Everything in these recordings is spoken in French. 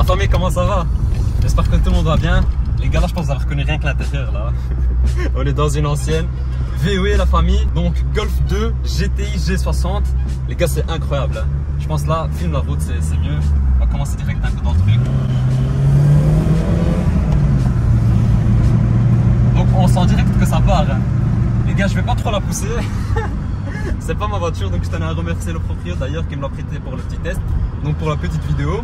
famille, comment ça va? J'espère que tout le monde va bien. Les gars, là, je pense que vous avez reconnu rien que l'intérieur, là. On est dans une ancienne VW, la famille. Donc, Golf 2 GTI G60. Les gars, c'est incroyable. Je pense là, filme la route, c'est mieux. On va commencer direct un peu dans le truc. Donc, on sent direct que ça part. Les gars, je vais pas trop la pousser. C'est pas ma voiture, donc je tenais à remercier le propriétaire d'ailleurs qui me l'a prêté pour le petit test, donc pour la petite vidéo.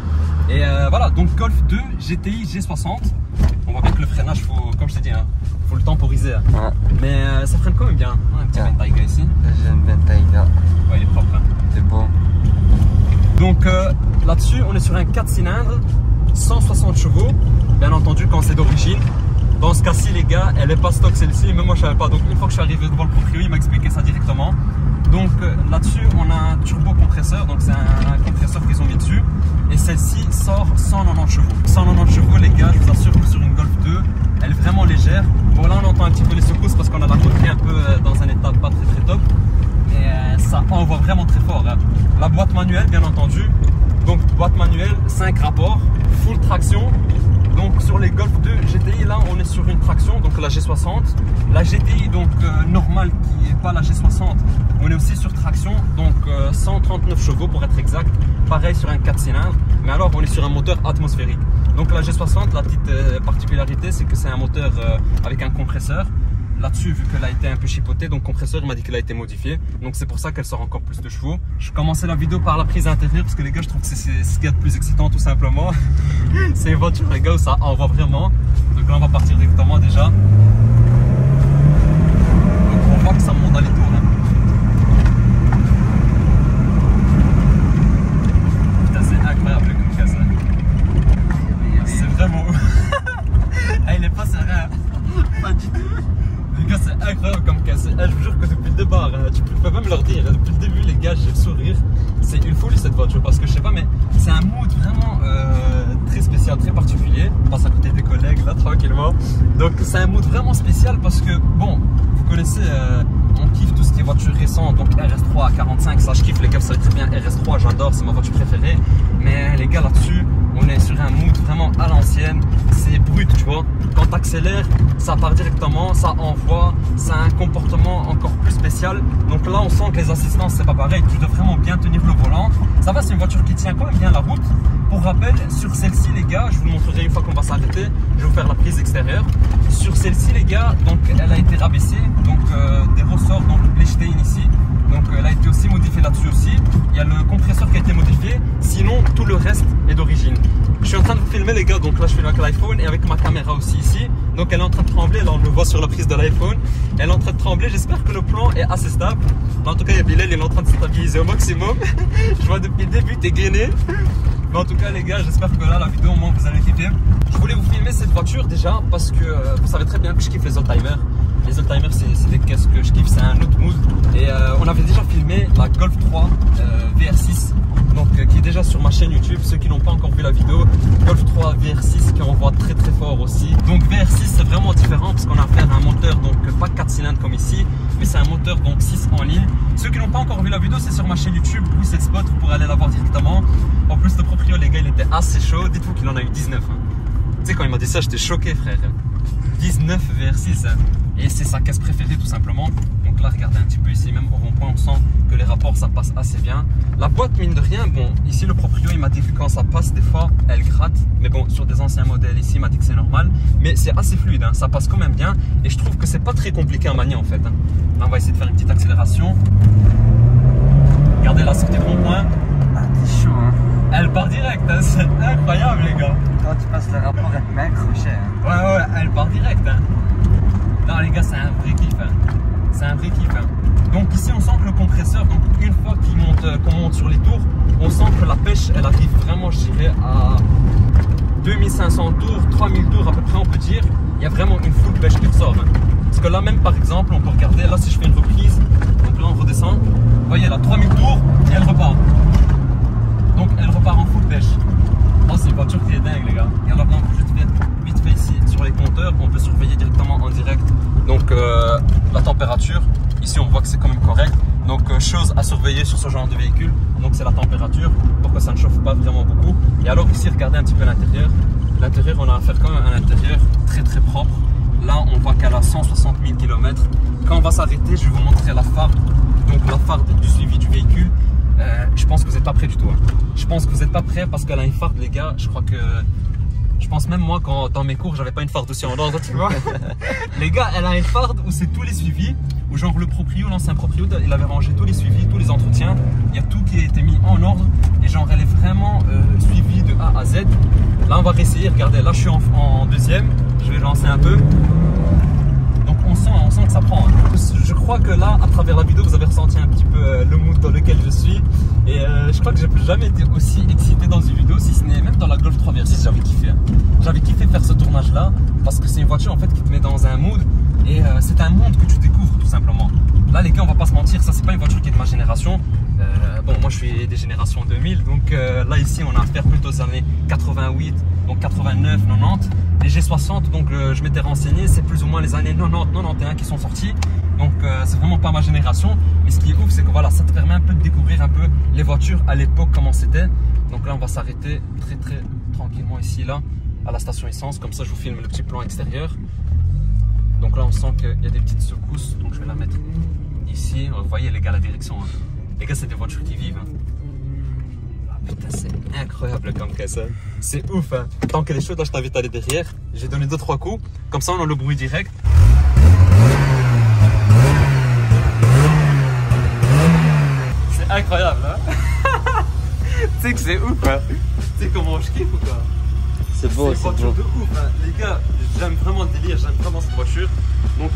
Et voilà, donc Golf 2 GTI G60. On voit bien que le freinage, faut, comme je t'ai dit, hein, faut le temporiser. Hein. Ouais. Mais ça freine quand même bien. Un petit Bentayga ici. J'ai un Bentayga. Ouais, il est propre. Hein. C'est beau. Donc là-dessus, on est sur un 4 cylindres, 160 chevaux. Bien entendu, quand c'est d'origine. Dans ce cas-ci, les gars, elle n'est pas stock celle-ci, même moi je savais pas. Donc une fois que je suis arrivé devant le proprio, il m'a expliqué ça directement. Donc là-dessus, on a un turbo compresseur, donc c'est un compresseur qu'ils ont mis dessus. Et celle-ci sort 190 chevaux. 190 chevaux, les gars, je vous assure que sur une Golf 2, elle est vraiment légère. Bon, là on entend un petit peu les secousses parce qu'on a la montée un peu dans un état pas très top. Et ça envoie vraiment très fort. Hein. La boîte manuelle, bien entendu. Donc boîte manuelle, 5 rapports, full traction. Donc sur les Golf 2 GTI, là on est sur une traction, donc la G60. La GTI donc normale qui n'est pas la G60, on est aussi sur traction, donc 139 chevaux pour être exact. Pareil sur un 4 cylindres, mais alors on est sur un moteur atmosphérique. Donc la G60, la petite particularité, c'est que c'est un moteur avec un compresseur. Là-dessus, vu qu'elle a été un peu chipotée, donc compresseur, il m'a dit qu'elle a été modifiée. Donc c'est pour ça qu'elle sort encore plus de chevaux. Je commençais la vidéo par la prise intérieure parce que les gars, je trouve que c'est ce qu'il y a de plus excitant tout simplement. C'est une voiture, les gars, où ça envoie vraiment. Donc là, on va partir directement déjà. Donc on voit que ça monte dans les tours. Hein. Putain, c'est incroyable comme casse. C'est vraiment... Ah, il est pas serein. Pas du tout. Les gars, c'est incroyable comme casse. Je vous jure que depuis le départ, tu peux même leur dire, depuis le début, les gars, j'ai le sourire. C'est une folie cette voiture parce que je sais pas, mais c'est un mood vraiment très spécial, très particulier. On passe à côté des collègues là tranquillement. Donc, c'est un mood vraiment spécial parce que, bon, vous connaissez, on kiffe tout ce qui est voiture récente, donc RS3 à 45. Ça, je kiffe, les gars, vous savez très bien, RS3, j'adore, c'est ma voiture préférée. Mais les gars, là-dessus, on est sur un mood vraiment à l'ancienne. C'est brut, tu vois. Quand tu accélères, ça part directement, ça envoie, ça a un comportement encore plus spécial. Donc là, on sent que les assistances, c'est pas pareil. Tu dois vraiment bien tenir le volant. Ça va, c'est une voiture qui tient quand même bien la route. Pour rappel, sur celle-ci, les gars, je vous montrerai une fois qu'on va s'arrêter. Je vais vous faire la prise extérieure. Sur celle-ci, les gars, donc elle a été rabaissée. Donc des ressorts, donc Lichtenstein ici. Donc elle a été aussi modifiée là-dessus aussi. Il y a le compresseur qui a été modifié. Sinon, tout le reste est d'origine. Je suis en train de filmer, les gars, donc là je filme avec l'iPhone et avec ma caméra aussi ici. Donc elle est en train de trembler, là on le voit sur la prise de l'iPhone. Elle est en train de trembler, j'espère que le plan est assez stable. Là, en tout cas, il y a Bilal, il est en train de se stabiliser au maximum. Je vois depuis le début, t'es gainé. Mais en tout cas, les gars, j'espère que là, la vidéo, au moins, vous allez kiffer. Je voulais vous filmer cette voiture déjà parce que vous savez très bien que je kiffe les oldtimers. Les oldtimers, c'est des caisses que je kiffe, c'est un autre mood. Et on avait déjà filmé la Golf 3 VR6, donc qui est déjà sur ma chaîne YouTube. Ceux qui n'ont pas encore vu la vidéo, Golf 3 VR6 qui envoie très très fort aussi. Donc VR6, c'est vraiment différent parce qu'on a affaire à un moteur, donc pas 4 cylindres comme ici, mais c'est un moteur donc 6 en ligne. Ceux qui n'ont pas encore vu la vidéo, c'est sur ma chaîne YouTube, Louis Spot, vous pourrez aller la voir directement. En plus, le proprio, les gars, il était assez chaud. Dites-vous qu'il en a eu 19. Hein. Tu sais, quand il m'a dit ça, j'étais choqué, frère. 19 VR6. Hein. Et c'est sa caisse préférée, tout simplement. Donc là, regardez un petit peu ici, même au rond-point, on sent que les rapports, ça passe assez bien. La boîte, mine de rien, bon, ici, le proprio, il m'a dit que quand ça passe, des fois, elle gratte. Mais bon, sur des anciens modèles ici, il m'a dit que c'est normal. Mais c'est assez fluide, hein. Ça passe quand même bien. Et je trouve que c'est pas très compliqué à manier, en fait. Hein. Là, on va essayer de faire une petite accélération. Regardez la sortie de rond-point. Ah, t'es chaud, hein. Elle part direct, hein. C'est incroyable, les gars. Quand tu passes le rapport, elle te met un crochet. Hein. Ouais, elle part direct, hein. Non, les gars, c'est un vrai kiff, hein. C'est un vrai kiff, hein. Donc ici, on sent que le compresseur, donc une fois qu'on monte sur les tours, on sent que la pêche, elle arrive vraiment, je dirais, à 2500 tours, 3000 tours à peu près, on peut dire. Il y a vraiment une full pêche qui ressort, hein. Parce que là même, par exemple, on peut regarder, là, si je fais une reprise, donc là, on redescend. Vous voyez, là, 3000 tours, et elle repart. Donc, elle repart en full pêche. Oh, c'est une voiture qui est dingue, les gars. Regarde, là, on peut juste vite fait ici sur les compteurs. On peut surveiller directement en direct. Donc, la température. Ici, on voit que c'est quand même correct. Donc, chose à surveiller sur ce genre de véhicule. Donc, c'est la température pour que ça ne chauffe pas vraiment beaucoup. Et alors, ici, regardez un petit peu l'intérieur. L'intérieur, on a affaire quand même à un intérieur très propre. Là, on voit qu'elle a 160 000 km. Quand on va s'arrêter, je vais vous montrer la farde. Donc, la farde du suivi du véhicule. Je pense que vous n'êtes pas prêts du tout. Hein. Je pense que vous n'êtes pas prêts parce qu'elle a une farde, les gars. Je pense même moi, quand dans mes cours, j'avais pas une farde aussi en ordre, tu vois. Les gars, elle a une farde où c'est tous les suivis. Où genre le proprio, l'ancien proprio, il avait rangé tous les suivis, tous les entretiens. Il y a tout qui a été mis en ordre. Et genre, elle est vraiment suivie de A à Z. Là, on va réessayer. Regardez, là, je suis en deuxième. Je vais lancer un peu. Donc, on sent que ça prend. Hein. Je crois que là, à travers la vidéo, vous avez ressenti un petit peu le mood dans lequel je suis. Et je crois que j'ai jamais été aussi excité dans une vidéo, si ce n'est même dans la Golf 3 Versys, j'avais kiffé. Hein. J'avais kiffé faire ce tournage-là parce que c'est une voiture en fait qui te met dans un mood et c'est un monde que tu découvres tout simplement. Là, les gars, on va pas se mentir, ça c'est pas une voiture qui est de ma génération. Bon, moi je suis des générations 2000, donc là ici on a affaire plutôt aux années 88, donc 89, 90. Les G60, donc je m'étais renseigné, c'est plus ou moins les années 90, 91 qui sont sortis. Donc c'est vraiment pas ma génération. Mais ce qui est ouf, c'est que voilà, ça te permet un peu de découvrir un peu les voitures à l'époque, comment c'était. Donc là, on va s'arrêter très tranquillement ici, là, à la station essence. Comme ça, je vous filme le petit plan extérieur. Donc là, on sent qu'il y a des petites secousses. Donc je vais la mettre ici. Vous voyez, les gars, la direction. Hein. Les gars, c'est des voitures qui vivent. Hein. Putain, c'est incroyable comme caisse. Hein. C'est ouf. Hein. Tant qu'elle est chaude, là, je t'invite à aller derrière. J'ai donné 2-3 coups. Comme ça, on a le bruit direct. C'est incroyable. Hein. Tu sais que c'est ouf. Hein. Tu sais comment je kiffe ou quoi? C'est beau, c'est beau. C'est une voiture de ouf. Hein. Les gars, j'aime vraiment le délire. J'aime vraiment cette voiture. Donc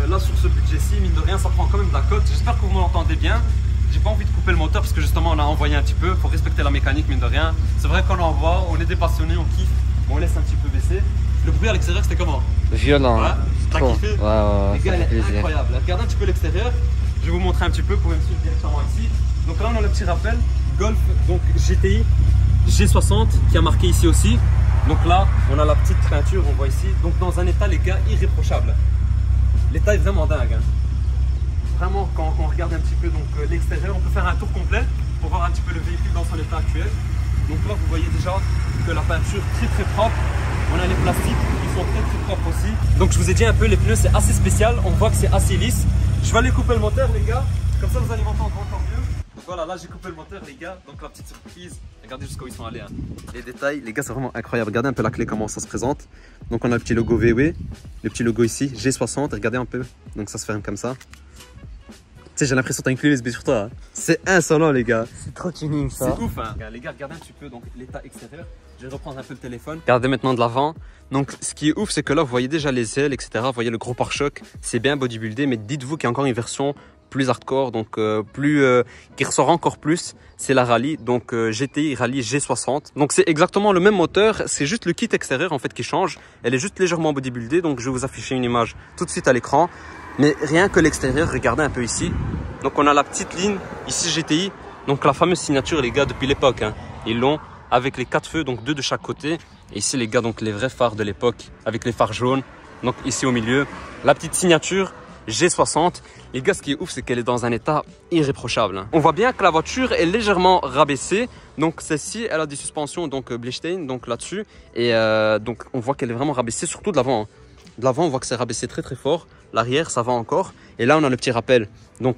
là, sur ce budget-ci, mine de rien, ça prend quand même de la cote. J'espère que vous m'entendez bien. J'ai pas envie de couper le moteur parce que justement on a envoyé un petit peu, faut respecter la mécanique mine de rien. C'est vrai qu'on envoie, on est des passionnés, on kiffe, on laisse un petit peu baisser. Le bruit à l'extérieur c'était comment? Violent. Ouais, t'as kiffé? Ouais, les gars, elle est incroyable. Regardez un petit peu l'extérieur, je vais vous montrer un petit peu, vous pouvez me suivre directement ici. Donc là on a le petit rappel, Golf donc GTI G60 qui a marqué ici aussi. Donc là on a la petite peinture, on voit ici, donc dans un état les gars irréprochable. L'état est vraiment dingue. Hein. Vraiment, quand on regarde un petit peu l'extérieur, on peut faire un tour complet pour voir un petit peu le véhicule dans son état actuel. Donc là, vous voyez déjà que la peinture est très propre. On a les plastiques qui sont très propres aussi. Donc je vous ai dit un peu, les pneus c'est assez spécial. On voit que c'est assez lisse. Je vais aller couper le moteur, les gars. Comme ça, vous allez m'entendre encore mieux. Donc voilà, là j'ai coupé le moteur, les gars. Donc la petite surprise. Regardez jusqu'où ils sont allés. Hein. Les détails, les gars, c'est vraiment incroyable. Regardez un peu la clé, comment ça se présente. Donc on a le petit logo VW, le petit logo ici, G60. Regardez un peu. Donc ça se ferme comme ça. Tu sais, j'ai l'impression que t'as une clé USB sur toi. Hein. C'est insolent, les gars. C'est trop tuning, ça. C'est ouf, hein. Les gars, regardez un petit peu l'état extérieur. Je vais reprendre un peu le téléphone. Regardez maintenant de l'avant. Donc, ce qui est ouf, c'est que là, vous voyez déjà les ailes, etc. Vous voyez le gros pare-choc. C'est bien bodybuildé, mais dites-vous qu'il y a encore une version plus hardcore, donc qui ressort encore plus. C'est la Rally, donc GTI Rally G60. Donc, c'est exactement le même moteur. C'est juste le kit extérieur, en fait, qui change. Elle est juste légèrement bodybuildée. Donc, je vais vous afficher une image tout de suite à l'écran. Mais rien que l'extérieur, regardez un peu ici. Donc on a la petite ligne, ici GTI. Donc la fameuse signature, les gars, depuis l'époque. Hein. Ils l'ont avec les 4 feux, donc 2 de chaque côté. Et ici les gars, donc les vrais phares de l'époque, avec les phares jaunes. Donc ici au milieu, la petite signature G60. Les gars, ce qui est ouf, c'est qu'elle est dans un état irréprochable. Hein. On voit bien que la voiture est légèrement rabaissée. Donc celle-ci, elle a des suspensions donc Blistein, donc là-dessus. Et donc on voit qu'elle est vraiment rabaissée, surtout de l'avant. Hein. De l'avant, on voit que c'est rabaissé très fort. L'arrière, ça va encore. Et là, on a le petit rappel. Donc,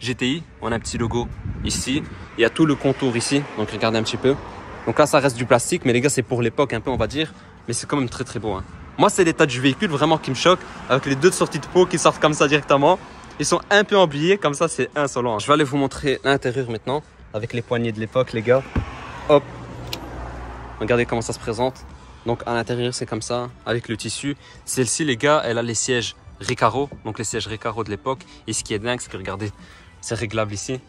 GTI, on a un petit logo ici. Il y a tout le contour ici. Donc, regardez un petit peu. Donc là, ça reste du plastique. Mais les gars, c'est pour l'époque un peu, on va dire. Mais c'est quand même très beau. Hein. Moi, c'est l'état du véhicule vraiment qui me choque. Avec les 2 sorties de peau qui sortent comme ça directement. Ils sont un peu emblayés. Comme ça, c'est insolent. Je vais aller vous montrer l'intérieur maintenant. Avec les poignées de l'époque, les gars. Hop. Regardez comment ça se présente. Donc à l'intérieur c'est comme ça, avec le tissu. Celle-ci les gars, elle a les sièges Recaro, donc les sièges Recaro de l'époque. Et ce qui est dingue, c'est que regardez, c'est réglable ici.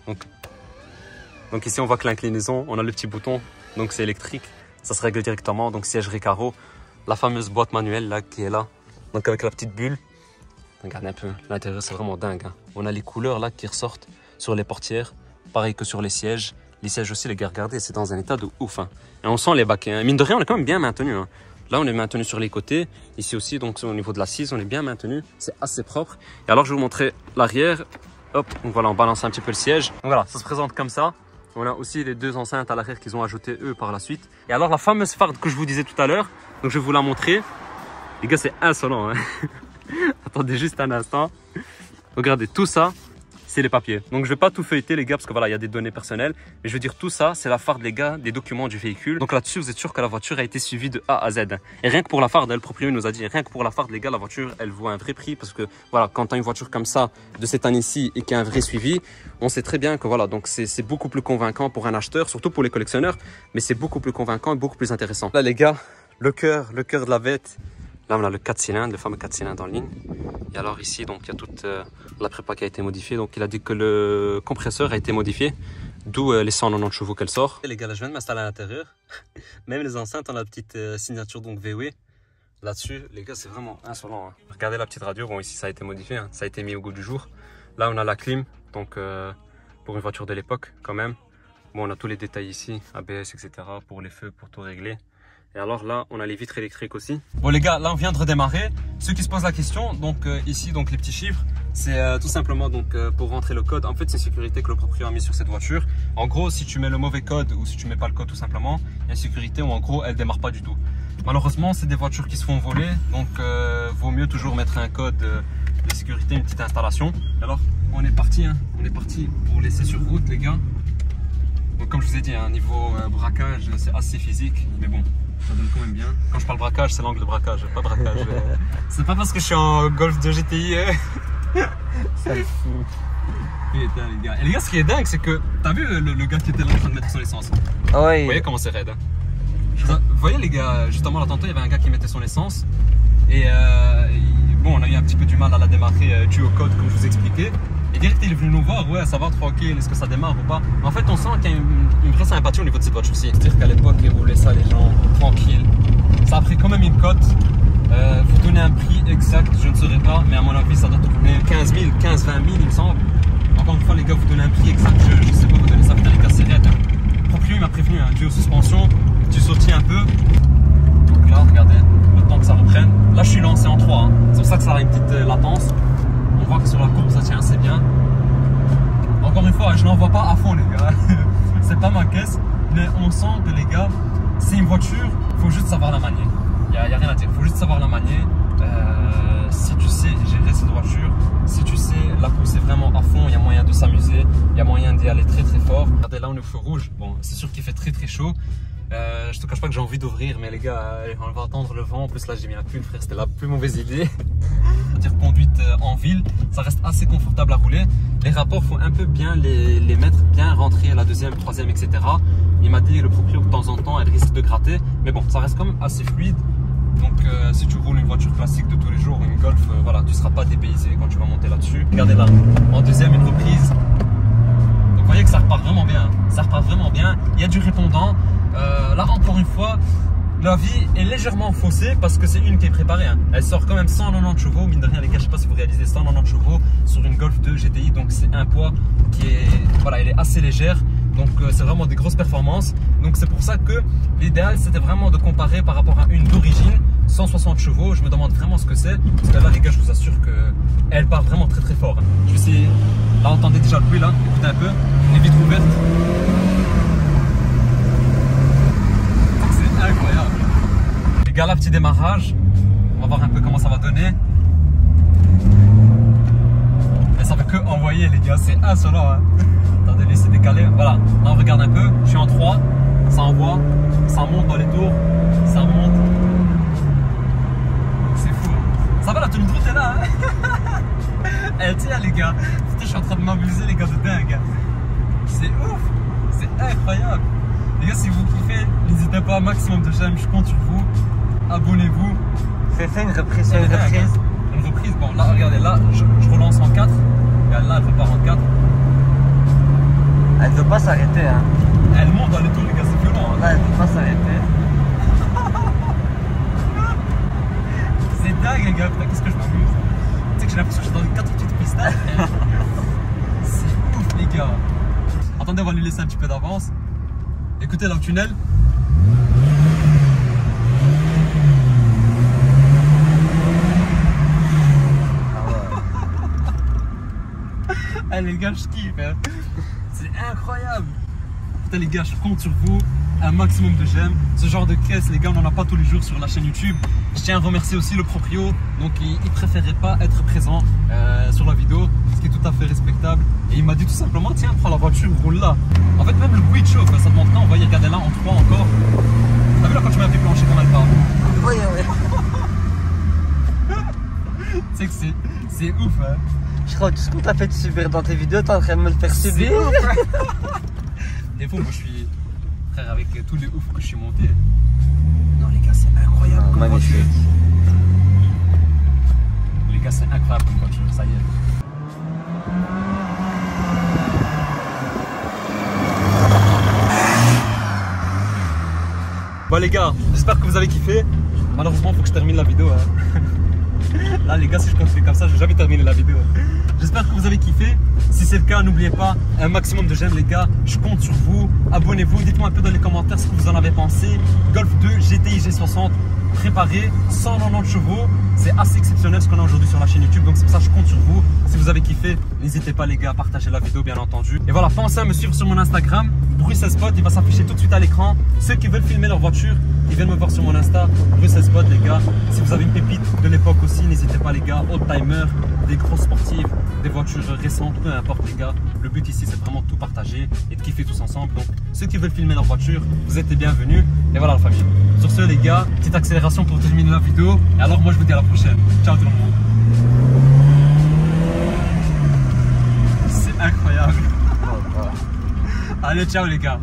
Donc ici on voit que l'inclinaison, on a le petit bouton, donc c'est électrique. Ça se règle directement, donc siège Recaro. La fameuse boîte manuelle là qui est là, donc avec la petite bulle. Regardez un peu, l'intérieur c'est vraiment dingue. Hein. On a les couleurs là qui ressortent sur les portières, pareil que sur les sièges. Les sièges aussi, les gars, regardez, c'est dans un état de ouf. Hein. Et on sent les baquets. Hein. Mine de rien, on est quand même bien maintenu. Hein. Là, on est maintenu sur les côtés. Ici aussi, donc au niveau de l'assise, on est bien maintenu. C'est assez propre. Et alors, je vais vous montrer l'arrière. Hop, donc voilà, on balance un petit peu le siège. Donc voilà, ça se présente comme ça. On a aussi les 2 enceintes à l'arrière qu'ils ont ajoutées eux par la suite. Et alors, la fameuse farde que je vous disais tout à l'heure, donc je vais vous la montrer. Les gars, c'est insolent. Hein. Attendez juste un instant. Regardez, tout ça, c'est les papiers. Donc je vais pas tout feuilleter les gars parce que voilà, il y a des données personnelles. Mais je veux dire tout ça, c'est la farde les gars, des documents du véhicule. Donc là-dessus, vous êtes sûr que la voiture a été suivie de A à Z. Et rien que pour la farde, le propriétaire nous a dit, rien que pour la farde les gars, la voiture, elle vaut un vrai prix. Parce que voilà, quand tu as une voiture comme ça, de cette année-ci et qui a un vrai suivi, on sait très bien que voilà, donc c'est beaucoup plus convaincant pour un acheteur, surtout pour les collectionneurs. Mais c'est beaucoup plus convaincant et beaucoup plus intéressant. Là les gars, le cœur de la bête. Là, on a le 4 cylindres, le fameux 4 cylindres en ligne. Et alors ici, donc il y a toute la prépa qui a été modifiée. Donc il a dit que le compresseur a été modifié, d'où les 190 chevaux qu'elle sort. Et les gars, là, je viens de m'installer à l'intérieur. Même les enceintes, on a la petite signature donc VW. Là-dessus, les gars, c'est vraiment insolent. Hein. Regardez la petite radio. Bon, ici, ça a été modifié. Hein. Ça a été mis au goût du jour. Là, on a la clim. Donc pour une voiture de l'époque, quand même. Bon, on a tous les détails ici, ABS, etc. Pour les feux, pour tout régler. Et alors là, on a les vitres électriques aussi. Bon les gars, là on vient de redémarrer. Ceux qui se posent la question, donc ici, donc les petits chiffres, c'est tout simplement donc pour rentrer le code. En fait, c'est une sécurité que le propriétaire a mis sur cette voiture. En gros, si tu mets le mauvais code ou si tu mets pas le code tout simplement, il y a une sécurité où en gros, elle démarre pas du tout. Malheureusement, c'est des voitures qui se font voler, donc vaut mieux toujours mettre un code de sécurité, une petite installation. Alors, on est parti, hein. On est parti pour laisser sur route les gars. Donc comme je vous ai dit, hein, niveau braquage, c'est assez physique, mais bon. Ça donne quand même bien. Quand je parle braquage, c'est l'angle de braquage, pas braquage. C'est pas parce que je suis en Golf de GTI. Ça le fout. Putain les gars. Et les gars, ce qui est dingue, c'est que t'as vu le gars qui était là en train de mettre son essence. Ah ouais. Vous voyez comment c'est raide. Vous voyez les gars, justement là tantôt il y avait un gars qui mettait son essence. Et bon, on a eu un petit peu du mal à la démarrer dû au code comme je vous expliquais. Et direct il est venu nous voir, ouais, ça va tranquille, est-ce que ça démarre ou pas. En fait, on sent qu'il y a une vraie sympathie au niveau de cette voiture-ci. C'est-à-dire qu'à l'époque, ils roulaient ça, les gens, tranquilles. Ça a pris quand même une cote. Vous donnez un prix exact, je ne saurais pas, mais à mon avis, ça doit tourner 15 000, 15, 20 000, il me semble. Encore une fois, les gars, vous donnez un prix exact, je ne sais pas, vous donnez ça, putain, les gars, c'est raide. Le propriétaire m'a prévenu, hein, dû aux suspensions, tu sautier un peu. Donc là, regardez, le temps que ça reprenne. Là, je suis lancé en 3, hein. C'est pour ça que ça a une petite latence. On voit que sur la courbe ça tient assez bien. Encore une fois, je n'envoie pas à fond les gars. C'est pas ma caisse, mais on sent que les gars, c'est une voiture, il faut juste savoir la manier. Il n'y a rien à dire, il faut juste savoir la manier. Si tu sais gérer cette voiture, si tu sais la pousser vraiment à fond, il y a moyen de s'amuser, il y a moyen d'y aller très très fort. Regardez là on est au feu rouge, bon c'est sûr qu'il fait très très chaud. Je te cache pas que j'ai envie d'ouvrir, mais les gars, on va attendre le vent. En plus là j'ai mis la clim frère, c'était la plus mauvaise idée. C'est-à-dire conduite en ville, ça reste assez confortable à rouler. Les rapports, faut un peu bien les mettre, bien rentrer à la deuxième, troisième, etc. Il m'a dit le propriétaire de temps en temps elle risque de gratter, mais bon ça reste quand même assez fluide. Donc si tu roules une voiture classique de tous les jours, une Golf, voilà, tu ne seras pas dépaysé quand tu vas monter là-dessus. Regardez là, en deuxième une reprise. Donc vous voyez que ça repart vraiment bien, ça repart vraiment bien. Il y a du répondant. Là encore une fois, la vie est légèrement faussée parce que c'est une qui est préparée. Hein. Elle sort quand même 190 chevaux, mine de rien les gars, je sais pas si vous réalisez 190 chevaux sur une Golf 2 GTI, donc c'est un poids qui est, voilà, elle est assez légère. Donc c'est vraiment des grosses performances. Donc c'est pour ça que l'idéal c'était vraiment de comparer par rapport à une d'origine, 160 chevaux. Je me demande vraiment ce que c'est. Parce que là les gars, je vous assure qu'elle part vraiment très très fort. Je vais essayer. Là vous entendez déjà le bruit là, écoutez un peu. Les vitres ouvertes. C'est incroyable. Les gars, là petit démarrage. On va voir un peu comment ça va donner. Et ça fait que envoyer les gars, c'est insolent hein. Attendez, lui c'est décalé, voilà, là on regarde un peu, je suis en 3, ça envoie, ça monte dans les tours, ça monte, c'est fou, ça va la tenue de route est là hein. Elle tient les gars, putain je suis en train de m'amuser les gars de dingue, c'est ouf, c'est incroyable. Les gars si vous kiffez, n'hésitez pas, maximum de j'aime, je compte sur vous, abonnez-vous. Fais une reprise, une reprise. Une reprise, bon là regardez, là je relance en 4, regarde là elle repart en 4. Elle ne veut pas s'arrêter hein. Elle monte dans les tours les gars, c'est violent hein. Là elle ne veut pas s'arrêter. C'est dingue les gars, qu'est-ce que je m'amuse. Tu sais que j'ai l'impression que je suis dans une 4 petites pistes. C'est ouf les gars. Attendez, attendez, on va lui laisser un petit peu d'avance. Écoutez dans le tunnel. Ah les gars, je kiffe, hein. C'est incroyable. Putain les gars, je compte sur vous, un maximum de j'aime. Ce genre de caisse, les gars, on n'en a pas tous les jours sur la chaîne YouTube. Je tiens à remercier aussi le proprio, donc il préférait pas être présent sur la vidéo, ce qui est tout à fait respectable. Et il m'a dit tout simplement, tiens, prends la voiture, roule là. En fait, même le bruit de chauffe, ça te montre là, on va y regarder là en 3 encore. T'as vu là quand tu m'as vu plancher comme elle part? Oui, oui. Tu sais que c'est ouf, hein. Je crois que tout ce qu'on t'a fait de subir dans tes vidéos, t'es en train de me le faire subir. Des fois, moi je suis frère avec tous les oufs que je suis monté. Non, les gars, c'est incroyable. Non, comme magnifique. voiture. Les gars, c'est incroyable comme voiture, ça y est. Bon, les gars, j'espère que vous avez kiffé. Malheureusement, il faut que je termine la vidéo. Hein. Là les gars, si je continue comme ça, je vais jamais terminer la vidéo. J'espère que vous avez kiffé. Si c'est le cas, n'oubliez pas un maximum de j'aime les gars. Je compte sur vous. Abonnez-vous. Dites-moi un peu dans les commentaires ce que vous en avez pensé. Golf 2 GTI G60 préparé, 190 chevaux. C'est assez exceptionnel ce qu'on a aujourd'hui sur la chaîne YouTube. Donc c'est pour ça que je compte sur vous. Si vous avez kiffé, n'hésitez pas les gars à partager la vidéo bien entendu. Et voilà, pensez à me suivre sur mon Instagram. Bruxelles Spot, il va s'afficher tout de suite à l'écran. Ceux qui veulent filmer leur voiture, ils viennent me voir sur mon Insta. Bruxelles Spot les gars. Si vous avez une pépite de l'époque aussi, n'hésitez pas les gars. Old timer, des grosses sportives, des voitures récentes, peu importe les gars. Le but ici c'est vraiment de tout partager et de kiffer tous ensemble. Donc ceux qui veulent filmer leur voiture, vous êtes les bienvenus. Et voilà la famille. Sur ce les gars, petite accélération pour terminer la vidéo. Et alors moi je vous dis à la prochaine. Ciao tout le monde. C'est incroyable. Allez ciao les gars.